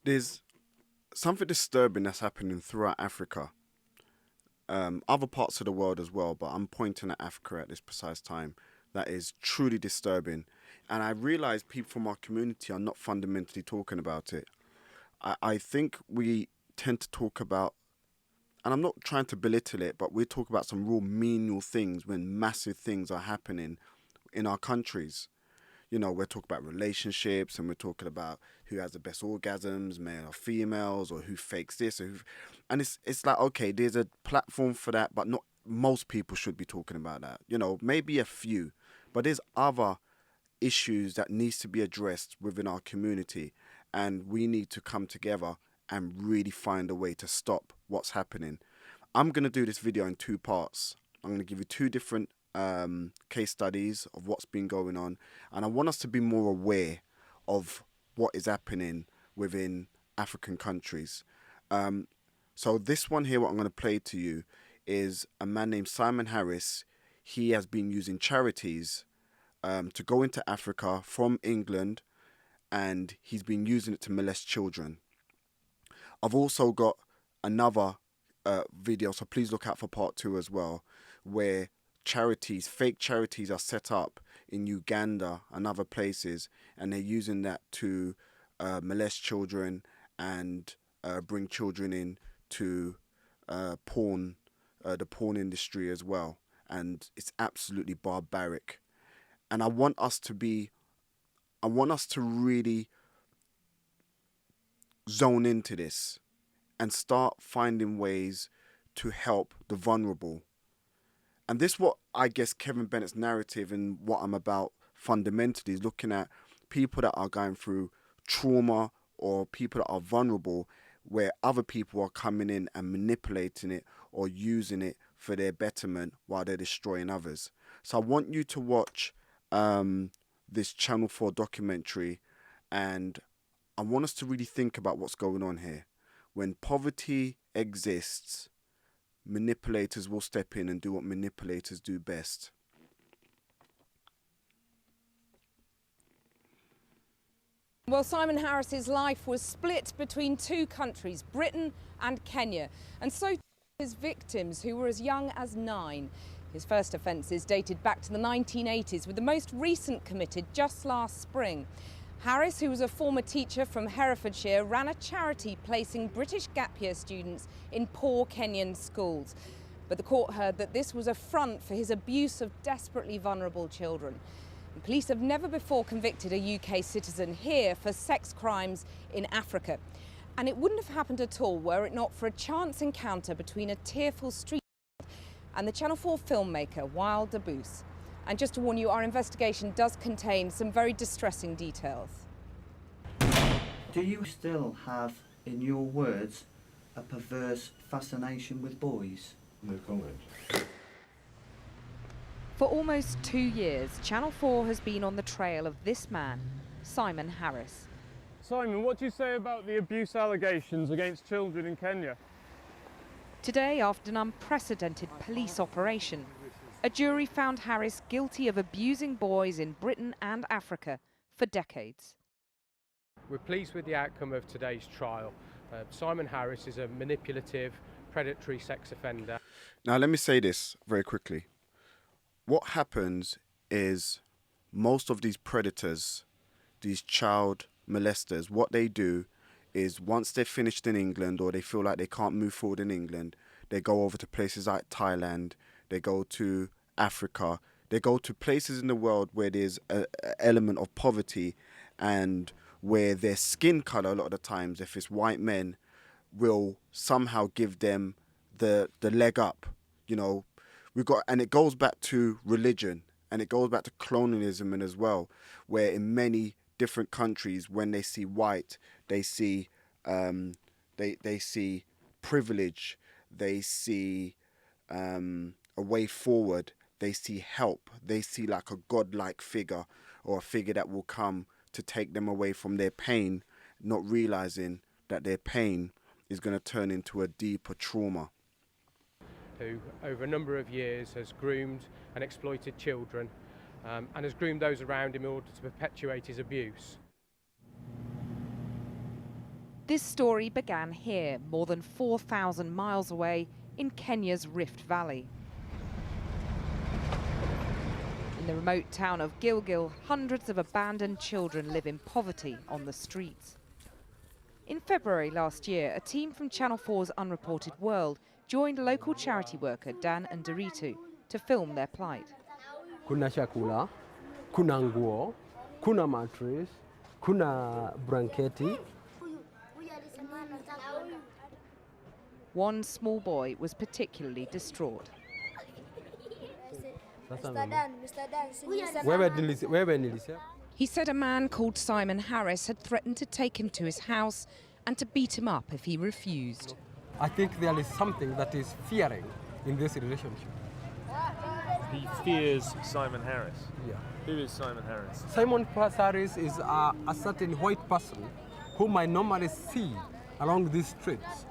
There's something disturbing that's happening throughout Africa, other parts of the world as well, but I'm pointing at Africa at this precise time. That is truly disturbing. And I realize people from our community are not fundamentally talking about it. I think we tend to talk about, and I'm not trying to belittle it, but we talk about some real menial things when massive things are happening in our countries. We're talking about relationships and we're talking about who has the best orgasms, male or females, or who fakes this, and it's like, okay, there's a platform for that, but not most people should be talking about that. Maybe a few, but there's other issues that needs to be addressed within our community, and we need to come together and really find a way to stop what's happening. I'm going to do this video in two parts. I'm going to give you two different case studies of what's been going on, and I want us to be more aware of what is happening within African countries. So this one here, what I'm going to play to you, is a man named Simon Harris. He has been using charities to go into Africa from England, and he's been using it to molest children. I've also got another video, so please look out for part two as well, where fake charities are set up in Uganda and other places, and they're using that to molest children and bring children in to porn, the porn industry as well. And it's absolutely barbaric. And I want us to really zone into this and start finding ways to help the vulnerable. And this, what I guess Kevin Bennett's narrative and what I'm about fundamentally, is looking at people that are going through trauma or people that are vulnerable, where other people are coming in and manipulating it or using it for their betterment while they're destroying others. So I want you to watch this Channel 4 documentary, and I want us to really think about what's going on here. When poverty exists, manipulators will step in and do what manipulators do best. Well, Simon Harris's life was split between two countries, Britain and Kenya, and so his victims, who were as young as 9. His first offences dated back to the 1980s, with the most recent committed just last spring. Harris, who was a former teacher from Herefordshire, ran a charity placing British gap year students in poor Kenyan schools. But the court heard that this was a front for his abuse of desperately vulnerable children. And police have never before convicted a UK citizen here for sex crimes in Africa. And it wouldn't have happened at all were it not for a chance encounter between a tearful street and the Channel 4 filmmaker Wild Dabous. And just to warn you, our investigation does contain some very distressing details. Do you still have, in your words, a perverse fascination with boys? No comment. For almost 2 years, Channel 4 has been on the trail of this man, Simon Harris. Simon, what do you say about the abuse allegations against children in Kenya? Today, after an unprecedented police operation, a jury found Harris guilty of abusing boys in Britain and Africa for decades. We're pleased with the outcome of today's trial. Simon Harris is a manipulative, predatory sex offender. Now, let me say this very quickly. What happens is most of these predators, these child molesters, what they do is once they're finished in England, or they feel like they can't move forward in England, they go over to places like Thailand, they go to Africa, they go to places in the world where there's an element of poverty, and where their skin color, a lot of the times, if it's white men, will somehow give them the leg up. And it goes back to religion, and it goes back to colonialism as well, where in many different countries, when they see white, they see they see privilege, they see a way forward, they see help, they see like a godlike figure, or a figure that will come to take them away from their pain, not realizing that their pain is going to turn into a deeper trauma. Who, over a number of years, has groomed and exploited children and has groomed those around him in order to perpetuate his abuse. Simon, what do you say about the abuse allegations against children in Kenya? Today, after an unprecedented police operation, a jury found Harris guilty of abusing boys in Britain and Africa for decades. We're pleased with the outcome of today's trial. Simon Harris is a manipulative, predatory sex offender. There's This story began here, more than 4,000 miles away in Kenya's Rift Valley. In the remote town of Gilgil, hundreds of abandoned children live in poverty on the streets. In February last year, a team from Channel 4's Unreported World joined local charity worker Dan and Doritu to film their plight. Kuna chakula, kuna nguo, kuna mattress, kuna blanketi. One small boy was particularly distraught. He said a man called Simon Harris had threatened to take him to his house and to beat him up if he refused. I think there is something that is fearing in this relationship. He fears Simon Harris. Yeah. Who is Simon Harris? Simon Harris is a certain white person whom I normally see along these streets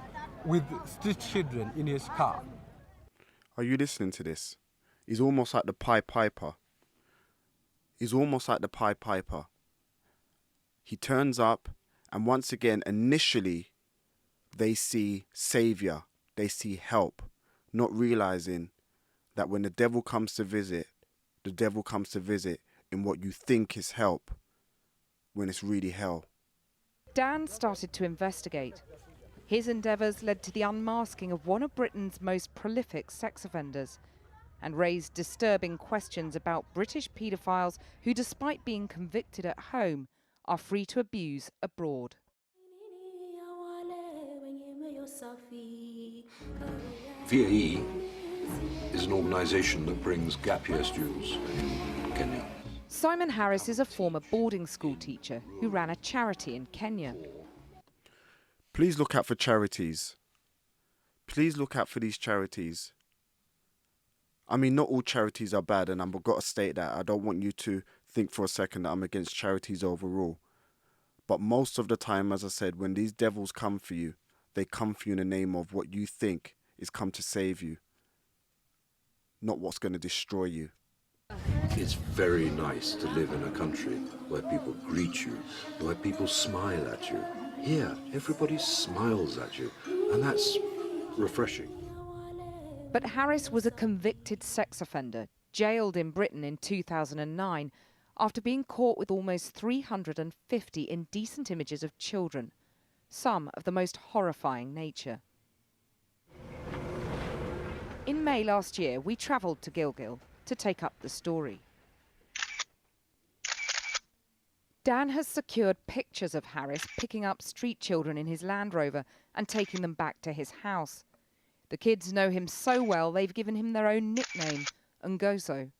with street children in his car. Are you listening to this? He's almost like the Pied Piper. He's almost like the Pied Piper. He turns up, and once again, initially, they see savior, they see help, not realizing that when the devil comes to visit, the devil comes to visit in what you think is help, when it's really hell. Dan started to investigate. His endeavours led to the unmasking of one of Britain's most prolific sex offenders and raised disturbing questions about British paedophiles who, despite being convicted at home, are free to abuse abroad. VAE is an organisation that brings gap year students in Kenya. Simon Harris is a former boarding school teacher who ran a charity in Kenya. Please look out for charities. Please look out for these charities. I mean, not all charities are bad, and I've got to state that. I don't want you to think for a second that I'm against charities overall. But most of the time, as I said, when these devils come for you, they come for you in the name of what you think is come to save you, not what's going to destroy you. It's very nice to live in a country where people greet you, where people smile at you. Here, everybody smiles at you, and that's refreshing. But Harris was a convicted sex offender, jailed in Britain in 2009 after being caught with almost 350 indecent images of children, some of the most horrifying nature. In May last year, we travelled to Gilgil to take up the story. Dan has secured pictures of Harris picking up street children in his Land Rover and taking them back to his house. The kids know him so well they've given him their own nickname, Ngoso.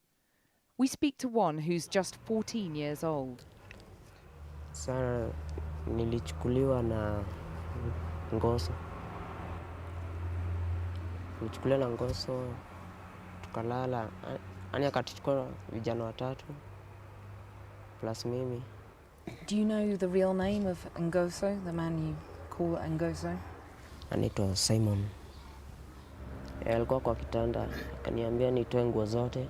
We speak to one who's just 14 years old. Sana nilichukuliwa na Ngoso. Nilichukuliwa na Ngoso, tukalala. Ani akatuchukua vijana watatu plus mimi. Do you know the real name of Ngoso, the man you call Ngoso? Anaitwa Simon. Alikuwa kwa kitanda, akaniambia nitoe nguo zote.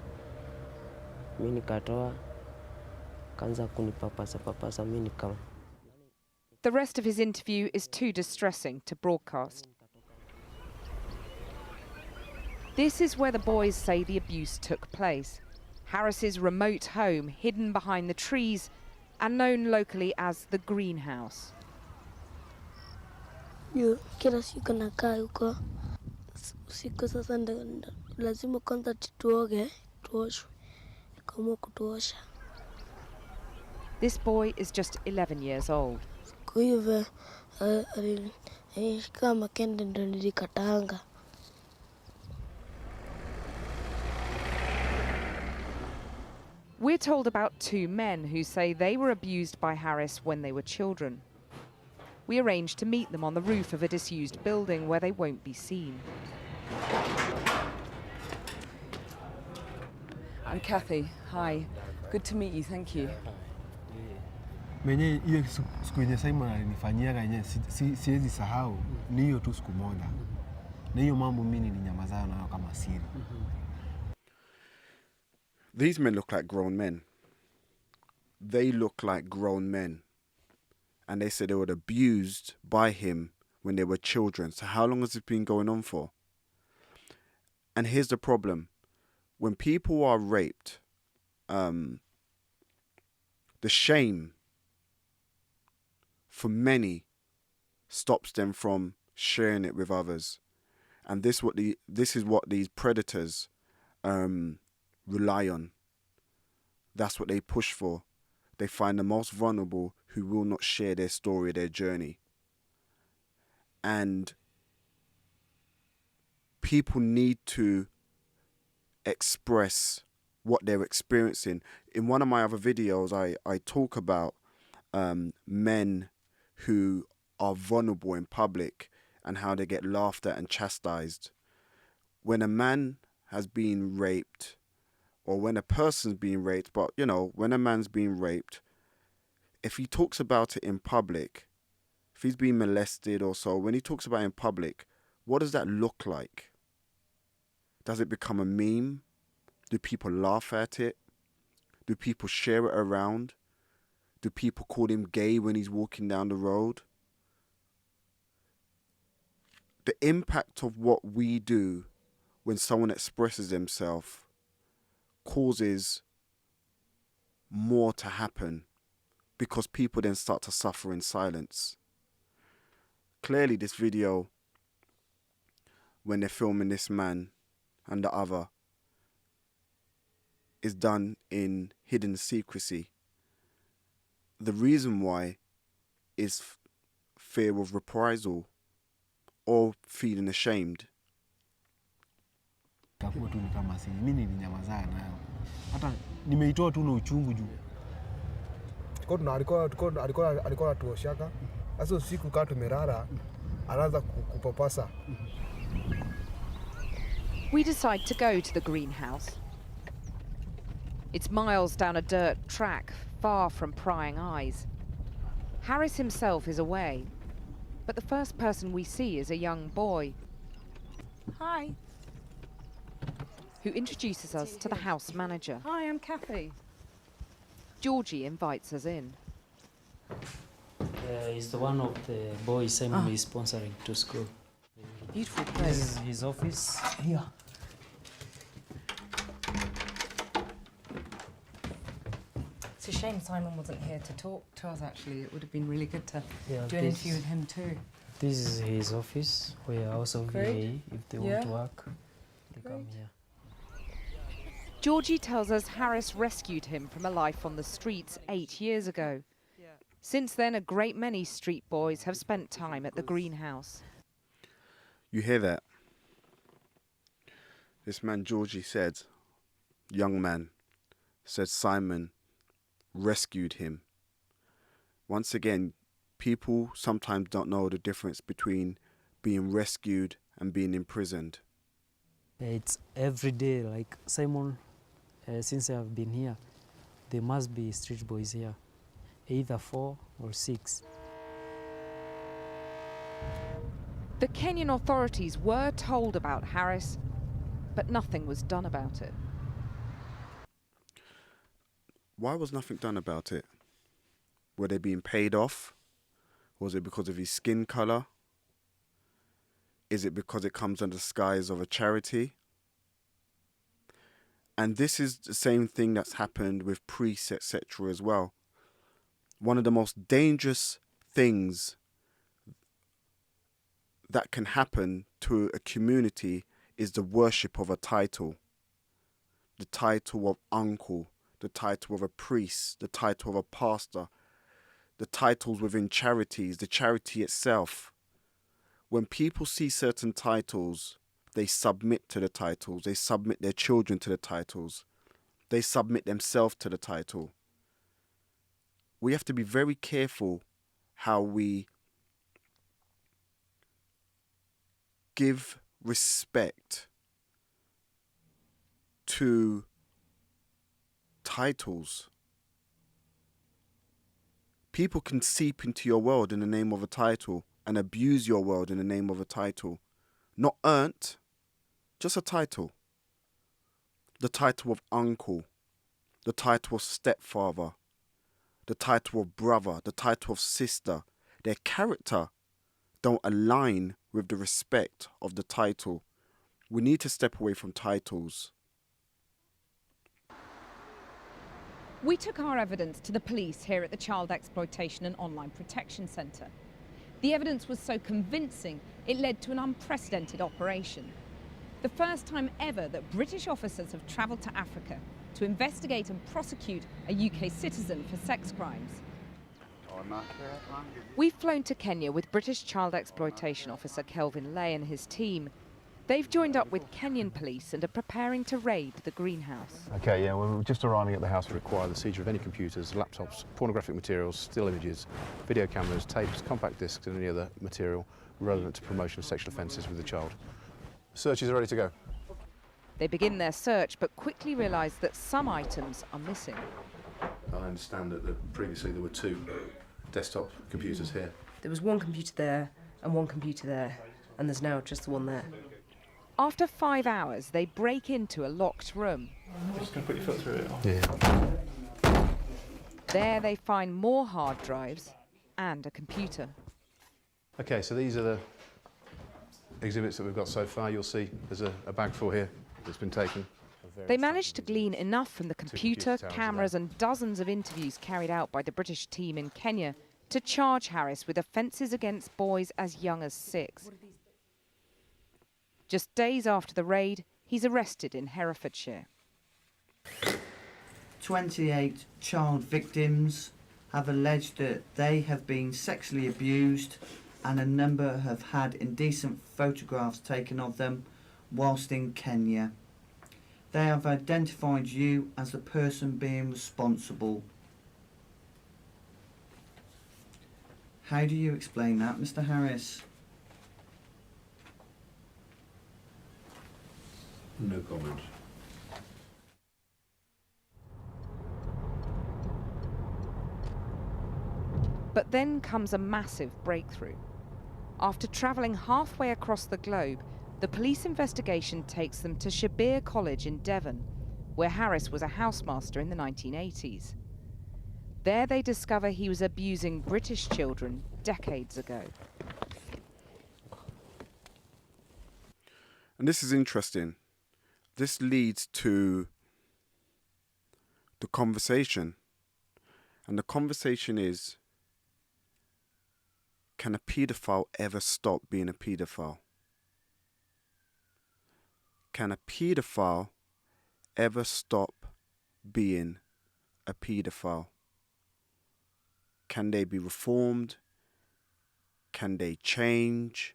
Mimi nikatoa, kaanza kunipapasa papasa mimi nikama. The rest of his interview is too distressing to broadcast. This is where the boys say the abuse took place. Harris's remote home, hidden behind the trees and known locally as the greenhouse. Kila siku nakaa huko. Usiku sasa lazima kwanza tuoge, tuoshwe. Kama kutuosha. This boy is just 11 years old. Kwa hivyo kama kende ndo nilikatanga. We're told about two men who say they were abused by Harris when they were children. We arranged to meet them on the roof of a disused building where they won't be seen. I'm Kathy. Hi. Good to meet you. Thank you. Mwenye hiyo siku yenye Simon alinifanyia yenyewe siwezi sahau, ni hiyo tu siku moja. Na hiyo mambo mimi nilinyamaza nayo kama siri. These men look like grown men. They look like grown men. and they said they were abused by him when they were children. So how long has this been going on for? And here's the problem. When people are raped, the shame for many stops them from sharing it with others. And this is what these predators rely on. That's what they push for. They find the most vulnerable who will not share their story, their journey. And people need to express what they're experiencing. In one of my other videos, I talk about men who are vulnerable in public and how they get laughed at and chastised. When a man has been raped, or when a person's being raped, but when a man's being raped, if he talks about it in public, if he's been molested or so, when he talks about it in public, what does that look like? Does it become a meme? Do people laugh at it? Do people share it around? Do people call him gay when he's walking down the road? The impact of what we do when someone expresses themselves causes more to happen, because people then start to suffer in silence. Clearly this video, when they're filming this man and the other, is done in hidden secrecy. The reason why is fear of reprisal or feeling ashamed. Kakuwa tu ni kama si mimi nilinyamazana nayo. Hata nimeitoa tu na uchungu juu. Alikuwa anatuoshaka. Sasa usiku kama tumelala anaanza kupapasa. We decide to go to the greenhouse. It's miles down a dirt track, far from prying eyes. Harris himself is away, but the first person we see is a young boy. Hi. Who introduces us to the house manager. Hi, I'm Kathy. Georgie invites us in. He's the one of the boys Simon is sponsoring to school. Beautiful place. This is his office here. It's a shame Simon wasn't here to talk to us, actually. It would have been really good to Yeah, do an interview with him too. This is his office. We are also VA. If they want to work, they come here. Georgie tells us Harris rescued him from a life on the streets 8 years ago. Since then, a great many street boys have spent time at the greenhouse. You hear that? This man Georgie said, young man, said Simon rescued him. Once again, people sometimes don't know the difference between being rescued and being imprisoned. It's every day, like Simon, since I have been here, there must be street boys here, either 4 or 6. The Kenyan authorities were told about Harris, but nothing was done about it. Why was nothing done about it? Were they being paid off? Was it because of his skin colour? Is it because it comes under the guise of a charity? And this is the same thing that's happened with priests, etc. as well. One of the most dangerous things that can happen to a community is the worship of a title. The title of uncle, the title of a priest, the title of a pastor, the titles within charities, the charity itself. When people see certain titles, they submit to the titles. They submit their children to the titles. They submit themselves to the title. We have to be very careful how we give respect to titles. People can seep into your world in the name of a title and abuse your world in the name of a title. Not earned, just a title. The title of uncle, the title of stepfather, the title of brother, the title of sister, their character don't align with the respect of the title. We need to step away from titles. We took our evidence to the police here at the Child Exploitation and Online Protection Centre. The evidence was so convincing, it led to an unprecedented operation. The first time ever that British officers have travelled to Africa to investigate and prosecute a UK citizen for sex crimes. We've flown to Kenya with British child exploitation officer Kelvin Lay and his team. They've joined up with Kenyan police and are preparing to raid the greenhouse. Okay, yeah, well, we're just arriving at the house. We require the seizure of any computers, laptops, pornographic materials, still images, video cameras, tapes, compact discs and any other material relevant to promotion of sexual offences with the child. Searches are ready to go. They begin their search but quickly realise that some items are missing. I understand that previously there were 2 desktop computers here. There was one computer there and one computer there, and there's now just the one there. After 5 hours, they break into a locked room. Just going to put your foot through it. Yeah. There they find more hard drives and a computer. Okay, so these are the exhibits that we've got so far. You'll see there's a bag full here that's been taken. They managed to glean enough from the computer, towers cameras and dozens of interviews carried out by the British team in Kenya to charge Harris with offences against boys as young as 6. Just days after the raid, he's arrested in Herefordshire. 28 child victims have alleged that they have been sexually abused, and a number have had indecent photographs taken of them whilst in Kenya. They have identified you as the person being responsible. How do you explain that, Mr. Harris? No comment. But then comes a massive breakthrough. After travelling halfway across the globe, the police investigation takes them to Shabir College in Devon, where Harris was a housemaster in the 1980s. There they discover he was abusing British children decades ago. And this is interesting. This leads to the conversation. And the conversation is, can a paedophile ever stop being a paedophile? Can a paedophile ever stop being a paedophile? Can they be reformed? Can they change?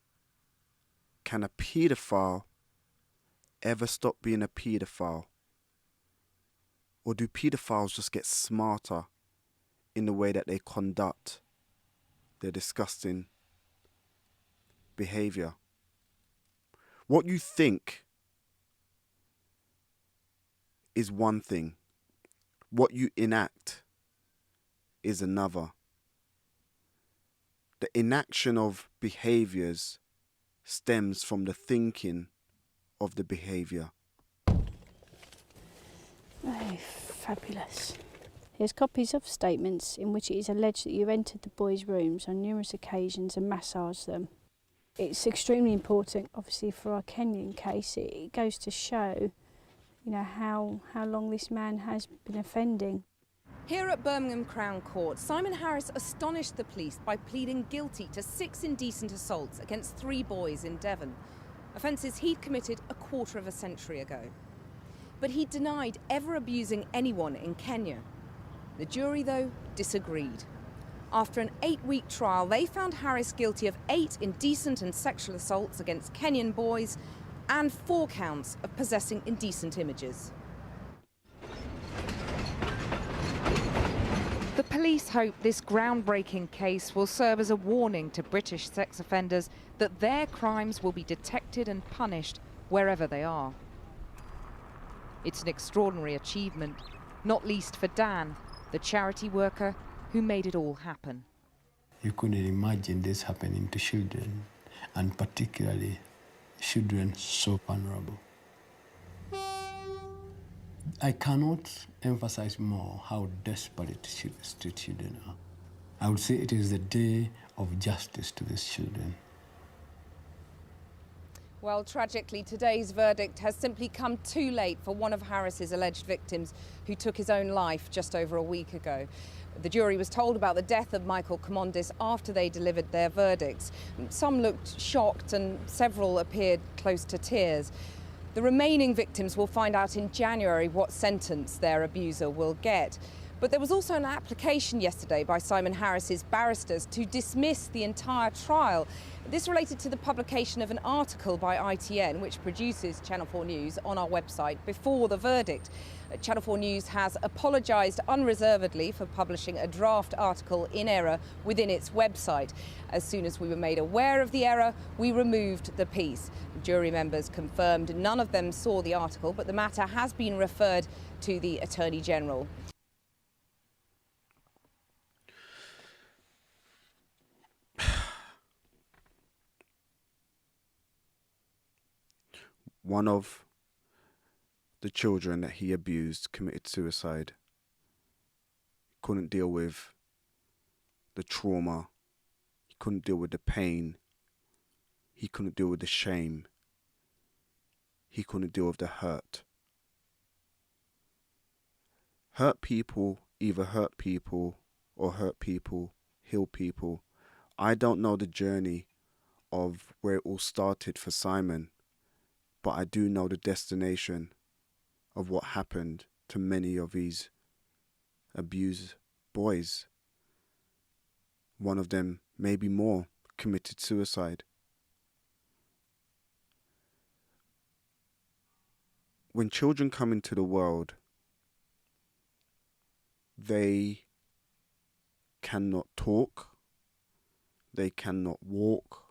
Can a paedophile ever stop being a paedophile? Or do paedophiles just get smarter in the way that they conduct their disgusting behavior? What you think is one thing. What you enact is another. The inaction of behaviors stems from the thinking of the behavior. Oh, fabulous. Here's copies of statements in which it is alleged that you entered the boys' rooms on numerous occasions and massaged them. It's extremely important, obviously, for our Kenyan case. It goes to show, you know, how long this man has been offending. Here at Birmingham Crown Court, Simon Harris astonished the police by pleading guilty to 6 indecent assaults against 3 boys in Devon, offences he'd committed a quarter of a century ago. But he denied ever abusing anyone in Kenya. The jury, though, disagreed. After an 8-week trial, they found Harris guilty of 8 indecent and sexual assaults against Kenyan boys and 4 counts of possessing indecent images. The police hope this groundbreaking case will serve as a warning to British sex offenders that their crimes will be detected and punished wherever they are. It's an extraordinary achievement, not least for Dan, the charity worker who made it all happen. You couldn't imagine this happening to children, and particularly children so vulnerable. I cannot emphasize more how desperate street children are. I would say it is the day of justice to these children. Well, tragically, today's verdict has simply come too late for one of Harris's alleged victims who took his own life just over a week ago. The jury was told about the death of Michael Commandis after they delivered their verdicts. Some looked shocked and several appeared close to tears. The remaining victims will find out in January what sentence their abuser will get. But there was also an application yesterday by Simon Harris's barristers to dismiss the entire trial. This related to the publication of an article by ITN, which produces Channel 4 News, on our website before the verdict. Channel 4 News has apologised unreservedly for publishing a draft article in error within its website. As soon as we were made aware of the error, we removed the piece. Jury members confirmed none of them saw the article, but the matter has been referred to the Attorney General. One of the children that he abused committed suicide. Couldn't deal with the trauma. He couldn't deal with the pain. He couldn't deal with the shame. He couldn't deal with the hurt. Hurt people either hurt people or hurt people, heal people. I don't know the journey of where it all started for Simon, but I do know the destination of what happened to many of these abused boys. One of them, maybe more, committed suicide. When children come into the world, they cannot talk, they cannot walk,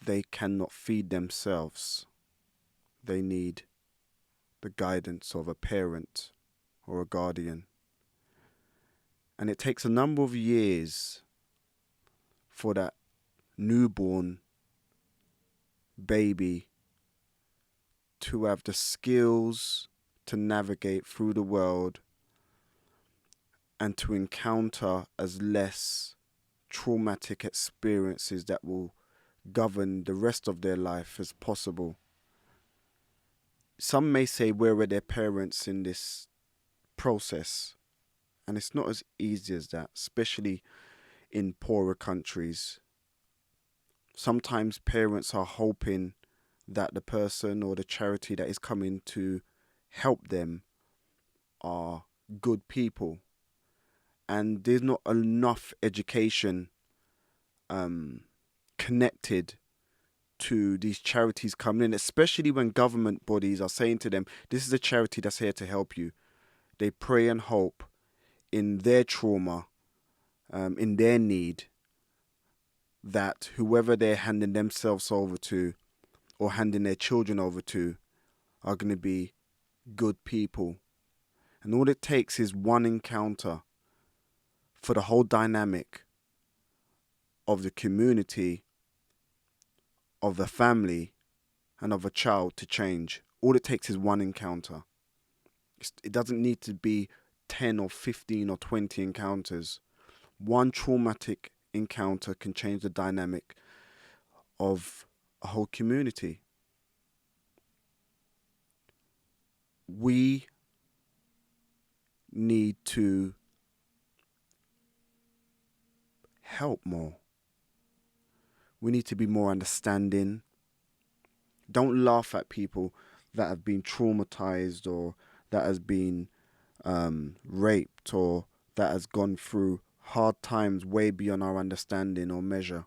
they cannot feed themselves. They need the guidance of a parent or a guardian. And it takes a number of years for that newborn baby to have the skills to navigate through the world and to encounter as less traumatic experiences that will govern the rest of their life as possible. Some may say, where were their parents in this process? And it's not as easy as that, especially in poorer countries. Sometimes parents are hoping that the person or the charity that is coming to help them are good people. And there's not enough education connected to these charities coming in, especially when government bodies are saying to them, this is a charity that's here to help you. They pray and hope in their trauma, in their need, that whoever they're handing themselves over to or handing their children over to are going to be good people. And all it takes is one encounter for the whole dynamic of the community, of the family, and of a child to change. All it takes is one encounter. It doesn't need to be 10 or 15 or 20 encounters. One traumatic encounter can change the dynamic of a whole community. We need to help more. We need to be more understanding. Don't laugh at people that have been traumatized or that has been raped or that has gone through hard times way beyond our understanding or measure.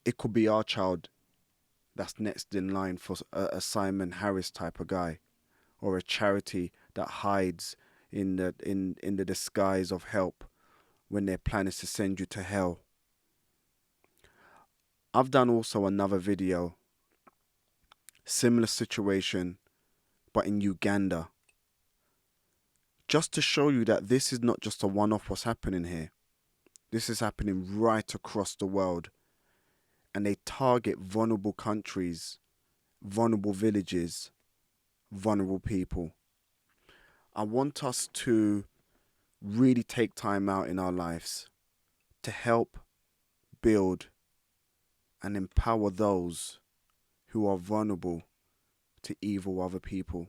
It could be our child that's next in line for a Simon Harris type of guy, or a charity that hides in the disguise of help when their plan is to send you to hell. I've done also another video, similar situation, but in Uganda, just to show you that this is not just a one-off what's happening here. This is happening right across the world, and they target vulnerable countries vulnerable villages, vulnerable people. I want us to really take time out in our lives to help build and empower those who are vulnerable to evil other people.